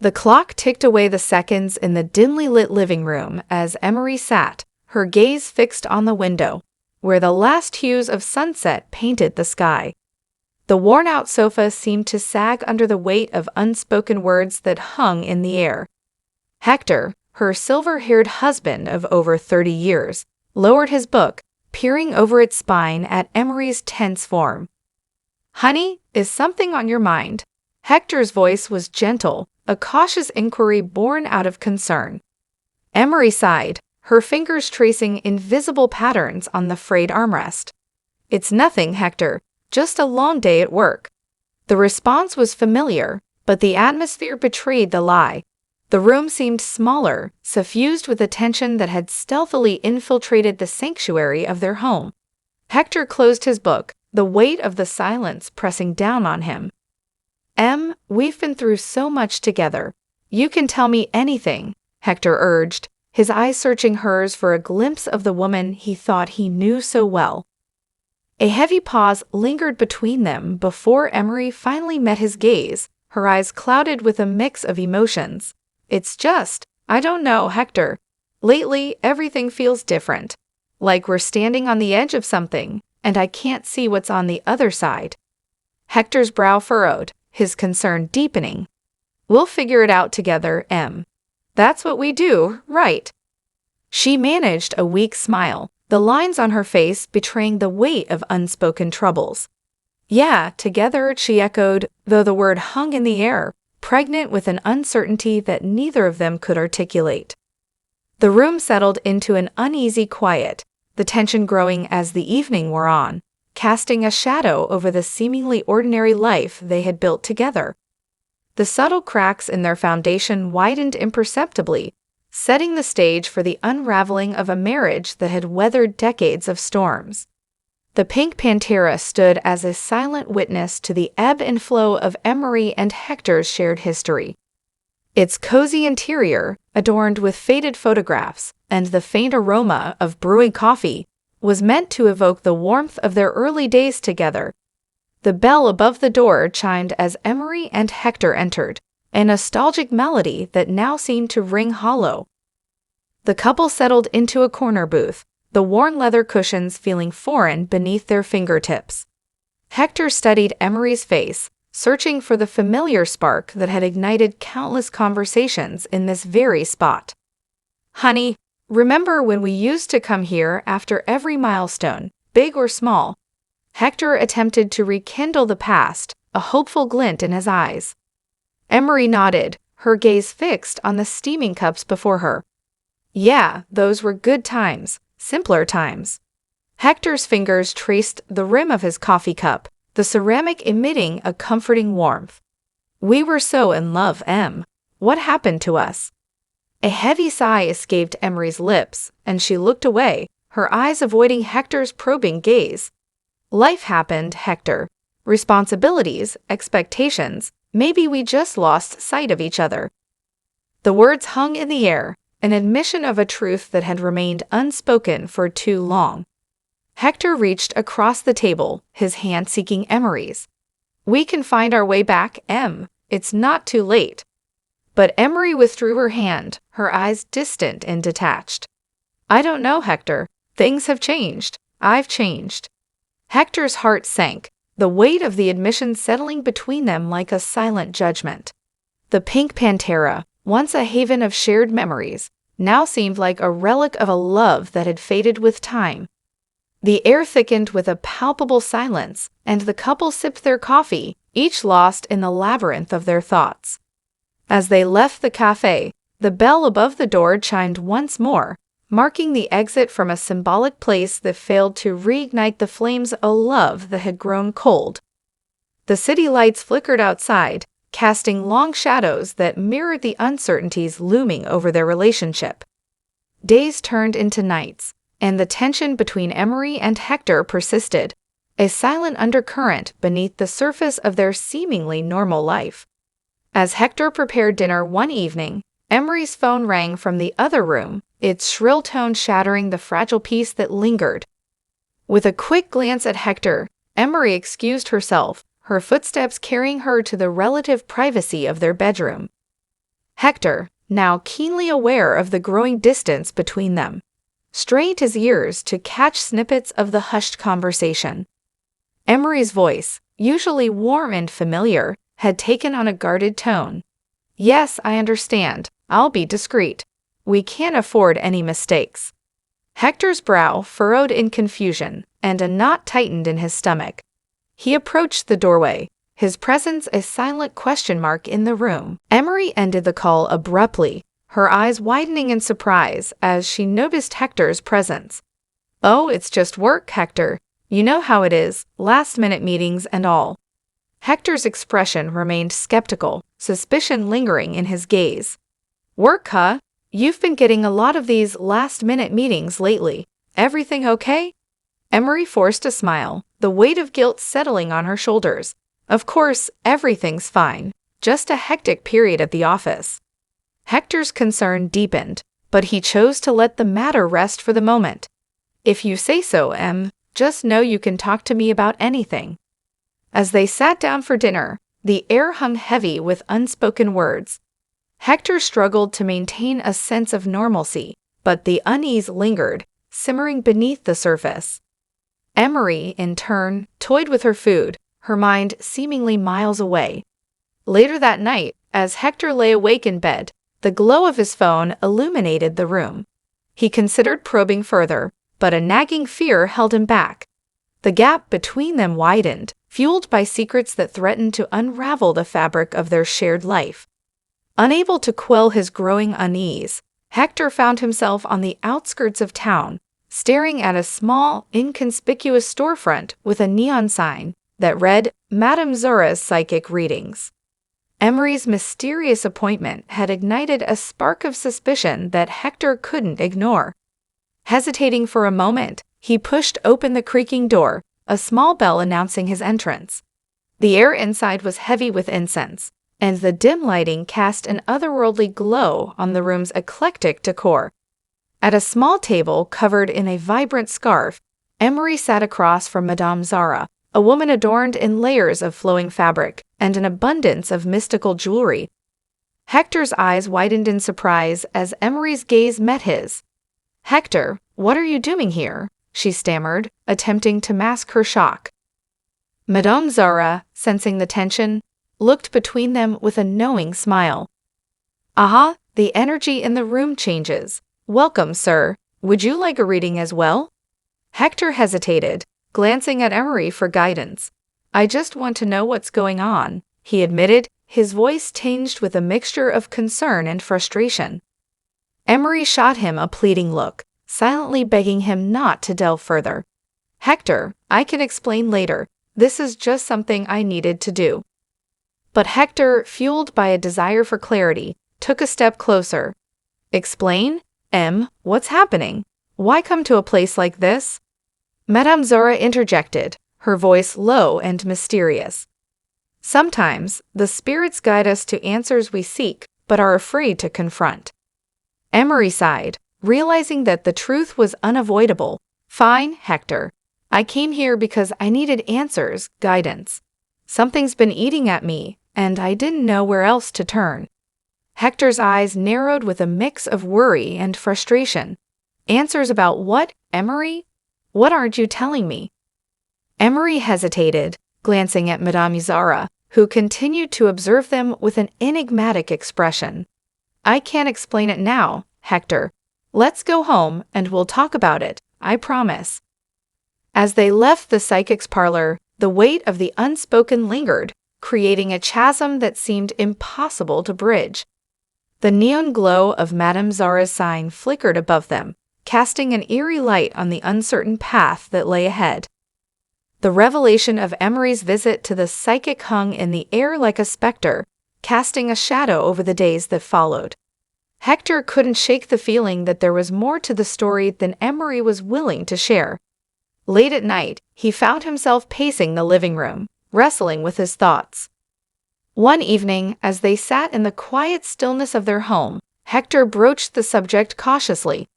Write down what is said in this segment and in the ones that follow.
The clock ticked away the seconds in the dimly lit living room as Emery sat, her gaze fixed on the window, where the last hues of sunset painted the sky. The worn-out sofa seemed to sag under the weight of unspoken words that hung in the air. Hector, her silver-haired husband of over 30 years, lowered his book, peering over its spine at Emery's tense form. "Honey, is something on your mind?" Hector's voice was gentle, a cautious inquiry born out of concern. Emery sighed, her fingers tracing invisible patterns on the frayed armrest. "It's nothing, Hector. Just a long day at work." The response was familiar, but the atmosphere betrayed the lie. The room seemed smaller, suffused with a tension that had stealthily infiltrated the sanctuary of their home. Hector closed his book, the weight of the silence pressing down on him. We've been through so much together. You can tell me anything," Hector urged, his eyes searching hers for a glimpse of the woman he thought he knew so well. A heavy pause lingered between them before Emery finally met his gaze, her eyes clouded with a mix of emotions. I don't know, Hector. Lately, everything feels different. Like we're standing on the edge of something, and I can't see what's on the other side." Hector's brow furrowed, his concern deepening. "We'll figure it out together, Em. That's what we do, right?" She managed a weak smile, the lines on her face betraying the weight of unspoken troubles. "Yeah, together," she echoed, though the word hung in the air, pregnant with an uncertainty that neither of them could articulate. The room settled into an uneasy quiet, the tension growing as the evening wore on, casting a shadow over the seemingly ordinary life they had built together. The subtle cracks in their foundation widened imperceptibly, setting the stage for the unraveling of a marriage that had weathered decades of storms. The Pink Pantera stood as a silent witness to the ebb and flow of Emery and Hector's shared history. Its cozy interior, adorned with faded photographs and the faint aroma of brewing coffee, was meant to evoke the warmth of their early days together. The bell above the door chimed as Emery and Hector entered, a nostalgic melody that now seemed to ring hollow. The couple settled into a corner booth, the worn leather cushions feeling foreign beneath their fingertips. Hector studied Emery's face, searching for the familiar spark that had ignited countless conversations in this very spot. "Honey, remember when we used to come here after every milestone, big or small?" Hector attempted to rekindle the past, a hopeful glint in his eyes. Emery nodded, her gaze fixed on the steaming cups before her. "Yeah, those were good times, simpler times." Hector's fingers traced the rim of his coffee cup, the ceramic emitting a comforting warmth. "We were so in love, Em. What happened to us?" A heavy sigh escaped Emery's lips, and she looked away, her eyes avoiding Hector's probing gaze. "Life happened, Hector. Responsibilities, expectations. Maybe we just lost sight of each other." The words hung in the air, an admission of a truth that had remained unspoken for too long. Hector reached across the table, his hand seeking Emery's. "We can find our way back, Em. It's not too late." But Emery withdrew her hand, her eyes distant and detached. "I don't know, Hector. Things have changed. I've changed." Hector's heart sank, the weight of the admission settling between them like a silent judgment. The Pink Pantera, once a haven of shared memories, now seemed like a relic of a love that had faded with time. The air thickened with a palpable silence, and the couple sipped their coffee, each lost in the labyrinth of their thoughts. As they left the cafe, the bell above the door chimed once more, marking the exit from a symbolic place that failed to reignite the flames of a love that had grown cold. The city lights flickered outside, casting long shadows that mirrored the uncertainties looming over their relationship. Days turned into nights, and the tension between Emery and Hector persisted, a silent undercurrent beneath the surface of their seemingly normal life. As Hector prepared dinner one evening, Emery's phone rang from the other room, its shrill tone shattering the fragile peace that lingered. With a quick glance at Hector, Emery excused herself, her footsteps carrying her to the relative privacy of their bedroom. Hector, now keenly aware of the growing distance between them, strained his ears to catch snippets of the hushed conversation. Emery's voice, usually warm and familiar, had taken on a guarded tone. "Yes, I understand. I'll be discreet. We can't afford any mistakes." Hector's brow furrowed in confusion, and a knot tightened in his stomach. He approached the doorway, his presence a silent question mark in the room. Emery ended the call abruptly, her eyes widening in surprise as she noticed Hector's presence. "Oh, it's just work, Hector. You know how it is, last-minute meetings and all." Hector's expression remained skeptical, suspicion lingering in his gaze. "Work, huh? You've been getting a lot of these last-minute meetings lately. Everything okay?" Emery forced a smile, the weight of guilt settling on her shoulders. "Of course, everything's fine. Just a hectic period at the office." Hector's concern deepened, but he chose to let the matter rest for the moment. "If you say so, Em, just know you can talk to me about anything." As they sat down for dinner, the air hung heavy with unspoken words. Hector struggled to maintain a sense of normalcy, but the unease lingered, simmering beneath the surface. Emery, in turn, toyed with her food, her mind seemingly miles away. Later that night, as Hector lay awake in bed, the glow of his phone illuminated the room. He considered probing further, but a nagging fear held him back. The gap between them widened, fueled by secrets that threatened to unravel the fabric of their shared life. Unable to quell his growing unease, Hector found himself on the outskirts of town, staring at a small, inconspicuous storefront with a neon sign that read, "Madame Zora's Psychic Readings." Emery's mysterious appointment had ignited a spark of suspicion that Hector couldn't ignore. Hesitating for a moment, he pushed open the creaking door, a small bell announcing his entrance. The air inside was heavy with incense, and the dim lighting cast an otherworldly glow on the room's eclectic decor. At a small table covered in a vibrant scarf, Emery sat across from Madame Zara, a woman adorned in layers of flowing fabric and an abundance of mystical jewelry. Hector's eyes widened in surprise as Emery's gaze met his. "Hector, what are you doing here?" she stammered, attempting to mask her shock. Madame Zara, sensing the tension, looked between them with a knowing smile. "Aha, the energy in the room changes. Welcome, sir. Would you like a reading as well?" Hector hesitated, glancing at Emery for guidance. "I just want to know what's going on," he admitted, his voice tinged with a mixture of concern and frustration. Emery shot him a pleading look, silently begging him not to delve further. "Hector, I can explain later. This is just something I needed to do." But Hector, fueled by a desire for clarity, took a step closer. "Explain? Em, what's happening? Why come to a place like this?" Madame Zora interjected, her voice low and mysterious. "Sometimes, the spirits guide us to answers we seek, but are afraid to confront." Emery sighed, realizing that the truth was unavoidable. "Fine, Hector. I came here because I needed answers, guidance. Something's been eating at me, and I didn't know where else to turn." Hector's eyes narrowed with a mix of worry and frustration. "Answers about what, Emery? What aren't you telling me?" Emery hesitated, glancing at Madame Zara, who continued to observe them with an enigmatic expression. "I can't explain it now, Hector. Let's go home and we'll talk about it, I promise." As they left the psychic's parlor, the weight of the unspoken lingered, creating a chasm that seemed impossible to bridge. The neon glow of Madame Zara's sign flickered above them, casting an eerie light on the uncertain path that lay ahead. The revelation of Emery's visit to the psychic hung in the air like a specter, casting a shadow over the days that followed. Hector couldn't shake the feeling that there was more to the story than Emery was willing to share. Late at night, he found himself pacing the living room, wrestling with his thoughts. One evening, as they sat in the quiet stillness of their home, Hector broached the subject cautiously.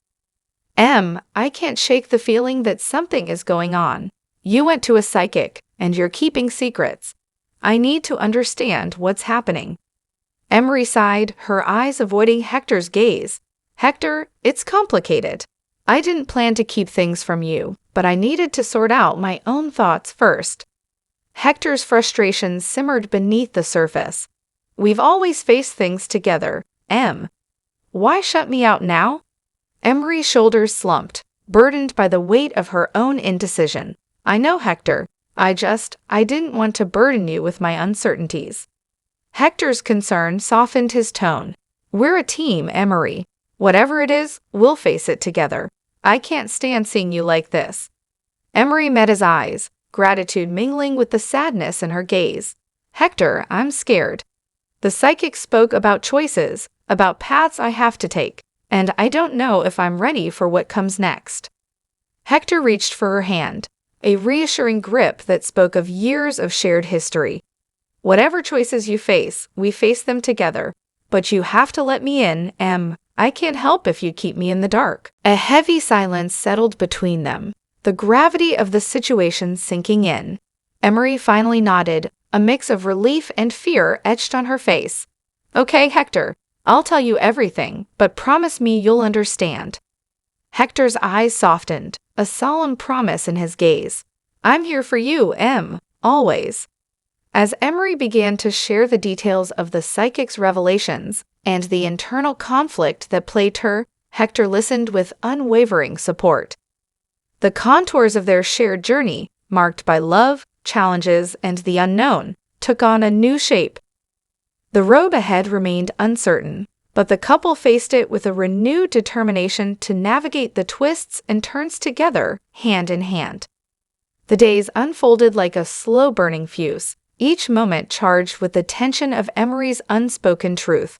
"Em, I can't shake the feeling that something is going on. You went to a psychic, and you're keeping secrets. I need to understand what's happening." Emery sighed, her eyes avoiding Hector's gaze. Hector, it's complicated. I didn't plan to keep things from you, but I needed to sort out my own thoughts first. Hector's frustration simmered beneath the surface. We've always faced things together, Em. Why shut me out now? Emery's shoulders slumped, burdened by the weight of her own indecision. I know, Hector. I didn't want to burden you with my uncertainties. Hector's concern softened his tone. We're a team, Emery. Whatever it is, we'll face it together. I can't stand seeing you like this. Emery met his eyes, gratitude mingling with the sadness in her gaze. Hector, I'm scared. The psychic spoke about choices, about paths I have to take, and I don't know if I'm ready for what comes next. Hector reached for her hand, a reassuring grip that spoke of years of shared history. Whatever choices you face, we face them together. But you have to let me in, Em. I can't help if you keep me in the dark. A heavy silence settled between them, the gravity of the situation sinking in. Emery finally nodded, a mix of relief and fear etched on her face. Okay, Hector, I'll tell you everything, but promise me you'll understand. Hector's eyes softened, a solemn promise in his gaze. I'm here for you, Em, always. As Emery began to share the details of the psychic's revelations and the internal conflict that plagued her, Hector listened with unwavering support. The contours of their shared journey, marked by love, challenges, and the unknown, took on a new shape. The road ahead remained uncertain, but the couple faced it with a renewed determination to navigate the twists and turns together, hand in hand. The days unfolded like a slow-burning fuse, each moment charged with the tension of Emery's unspoken truth.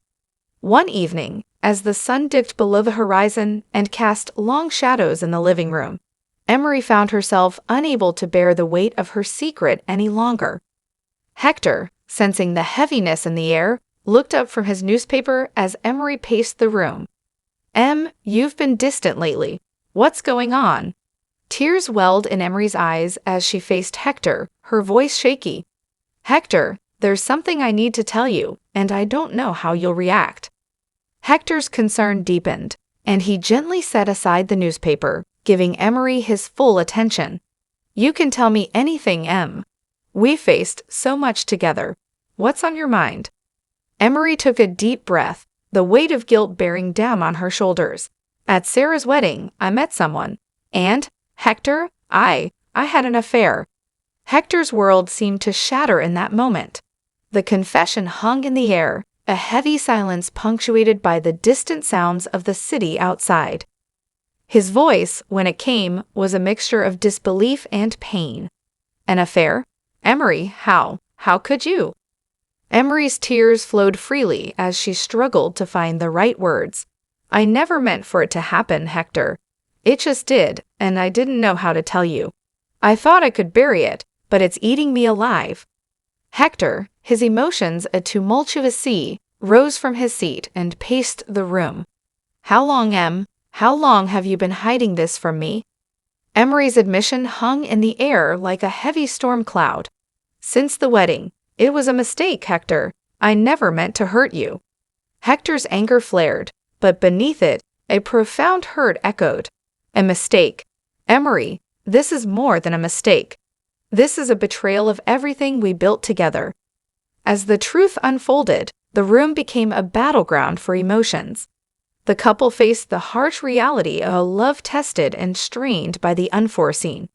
One evening, as the sun dipped below the horizon and cast long shadows in the living room, Emery found herself unable to bear the weight of her secret any longer. Hector, sensing the heaviness in the air, looked up from his newspaper as Emery paced the room. Em, you've been distant lately. What's going on? Tears welled in Emery's eyes as she faced Hector, her voice shaky. Hector, there's something I need to tell you, and I don't know how you'll react. Hector's concern deepened, and he gently set aside the newspaper, giving Emery his full attention. You can tell me anything, Em. We faced so much together. What's on your mind? Emery took a deep breath, the weight of guilt bearing down on her shoulders. At Sarah's wedding, I met someone. And, Hector, I had an affair. Hector's world seemed to shatter in that moment. The confession hung in the air, a heavy silence punctuated by the distant sounds of the city outside. His voice, when it came, was a mixture of disbelief and pain. An affair? Emery, how could you? Emery's tears flowed freely as she struggled to find the right words. I never meant for it to happen, Hector. It just did, and I didn't know how to tell you. I thought I could bury it, but it's eating me alive. Hector, his emotions a tumultuous sea, rose from his seat and paced the room. How long, Em? How long have you been hiding this from me? Emery's admission hung in the air like a heavy storm cloud. Since the wedding. It was a mistake, Hector. I never meant to hurt you. Hector's anger flared, but beneath it, a profound hurt echoed. A mistake. Emery, this is more than a mistake. This is a betrayal of everything we built together. As the truth unfolded, the room became a battleground for emotions. The couple faced the harsh reality of a love tested and strained by the unforeseen.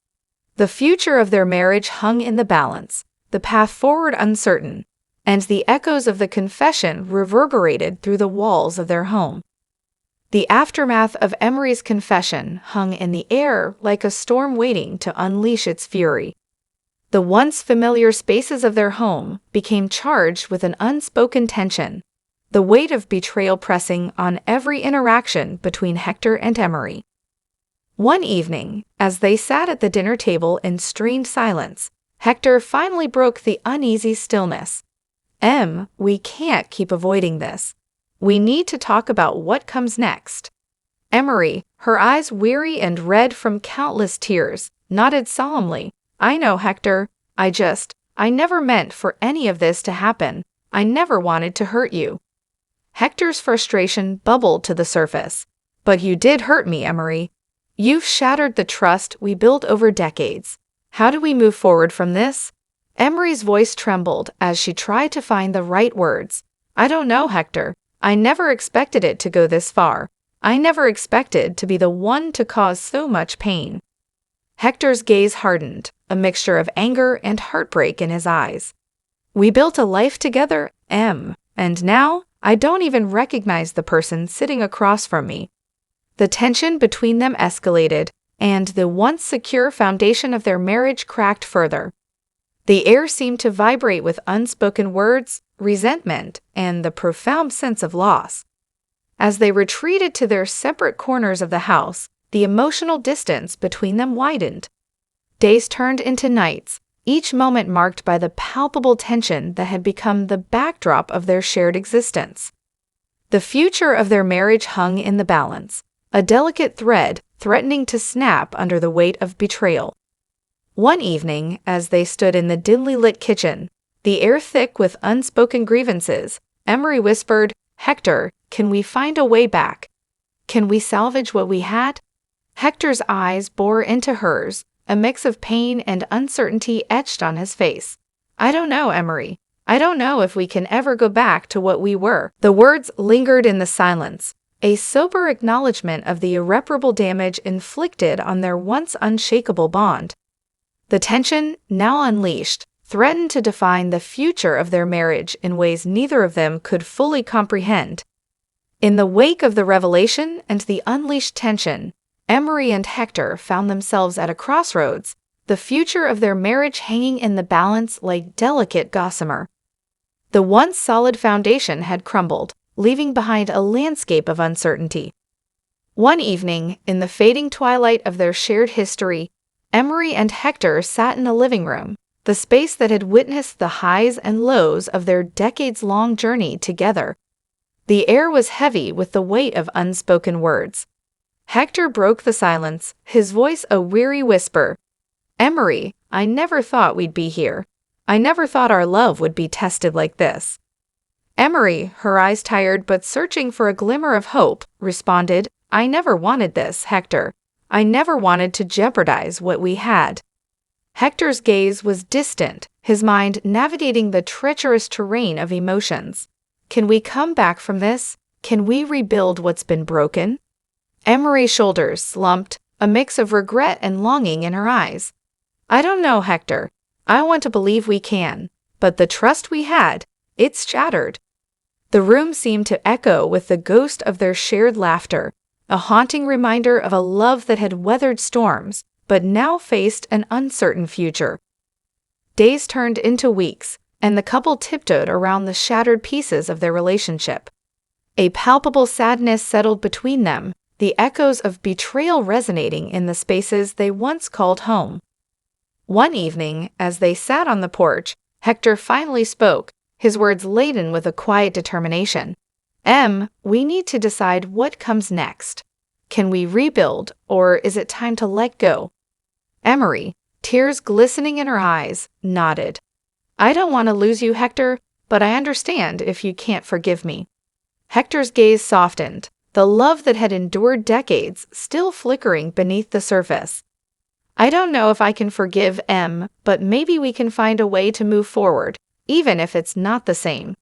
The future of their marriage hung in the balance, the path forward uncertain, and the echoes of the confession reverberated through the walls of their home. The aftermath of Emery's confession hung in the air like a storm waiting to unleash its fury. The once familiar spaces of their home became charged with an unspoken tension, the weight of betrayal pressing on every interaction between Hector and Emery. One evening, as they sat at the dinner table in strained silence, Hector finally broke the uneasy stillness. Em, we can't keep avoiding this. We need to talk about what comes next. Emery, her eyes weary and red from countless tears, nodded solemnly. I know, Hector. I never meant for any of this to happen. I never wanted to hurt you. Hector's frustration bubbled to the surface. But you did hurt me, Emery. You've shattered the trust we built over decades. How do we move forward from this? Emery's voice trembled as she tried to find the right words. I don't know, Hector. I never expected it to go this far. I never expected to be the one to cause so much pain. Hector's gaze hardened, a mixture of anger and heartbreak in his eyes. We built a life together, Em, and now I don't even recognize the person sitting across from me. The tension between them escalated, and the once secure foundation of their marriage cracked further. The air seemed to vibrate with unspoken words, resentment, and the profound sense of loss. As they retreated to their separate corners of the house, the emotional distance between them widened. Days turned into nights, each moment marked by the palpable tension that had become the backdrop of their shared existence. The future of their marriage hung in the balance, a delicate thread threatening to snap under the weight of betrayal. One evening, as they stood in the dimly lit kitchen, the air thick with unspoken grievances, Emery whispered, Hector, can we find a way back? Can we salvage what we had? Hector's eyes bore into hers, a mix of pain and uncertainty etched on his face. I don't know, Emery. I don't know if we can ever go back to what we were. The words lingered in the silence, a sober acknowledgement of the irreparable damage inflicted on their once unshakable bond. The tension, now unleashed, threatened to define the future of their marriage in ways neither of them could fully comprehend. In the wake of the revelation and the unleashed tension, Emery and Hector found themselves at a crossroads, the future of their marriage hanging in the balance like delicate gossamer. The once solid foundation had crumbled, leaving behind a landscape of uncertainty. One evening, in the fading twilight of their shared history, Emery and Hector sat in a living room, the space that had witnessed the highs and lows of their decades-long journey together. The air was heavy with the weight of unspoken words. Hector broke the silence, his voice a weary whisper. Emery, I never thought we'd be here. I never thought our love would be tested like this. Emery, her eyes tired but searching for a glimmer of hope, responded, I never wanted this, Hector. I never wanted to jeopardize what we had. Hector's gaze was distant, his mind navigating the treacherous terrain of emotions. Can we come back from this? Can we rebuild what's been broken? Emery's shoulders slumped, a mix of regret and longing in her eyes. I don't know, Hector. I want to believe we can, but the trust we had, it's shattered. The room seemed to echo with the ghost of their shared laughter, a haunting reminder of a love that had weathered storms, but now faced an uncertain future. Days turned into weeks, and the couple tiptoed around the shattered pieces of their relationship. A palpable sadness settled between them, the echoes of betrayal resonating in the spaces they once called home. One evening, as they sat on the porch, Hector finally spoke, his words laden with a quiet determination. Em, we need to decide what comes next. Can we rebuild, or is it time to let go? Emery, tears glistening in her eyes, nodded. I don't want to lose you, Hector, but I understand if you can't forgive me. Hector's gaze softened, the love that had endured decades still flickering beneath the surface. I don't know if I can forgive Em, but maybe we can find a way to move forward, even if it's not the same.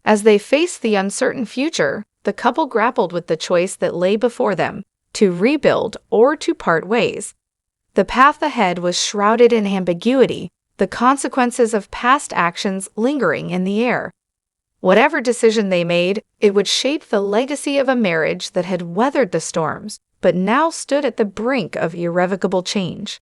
As they faced the uncertain future, the couple grappled with the choice that lay before them, to rebuild or to part ways. The path ahead was shrouded in ambiguity, the consequences of past actions lingering in the air. Whatever decision they made, it would shape the legacy of a marriage that had weathered the storms, but now stood at the brink of irrevocable change.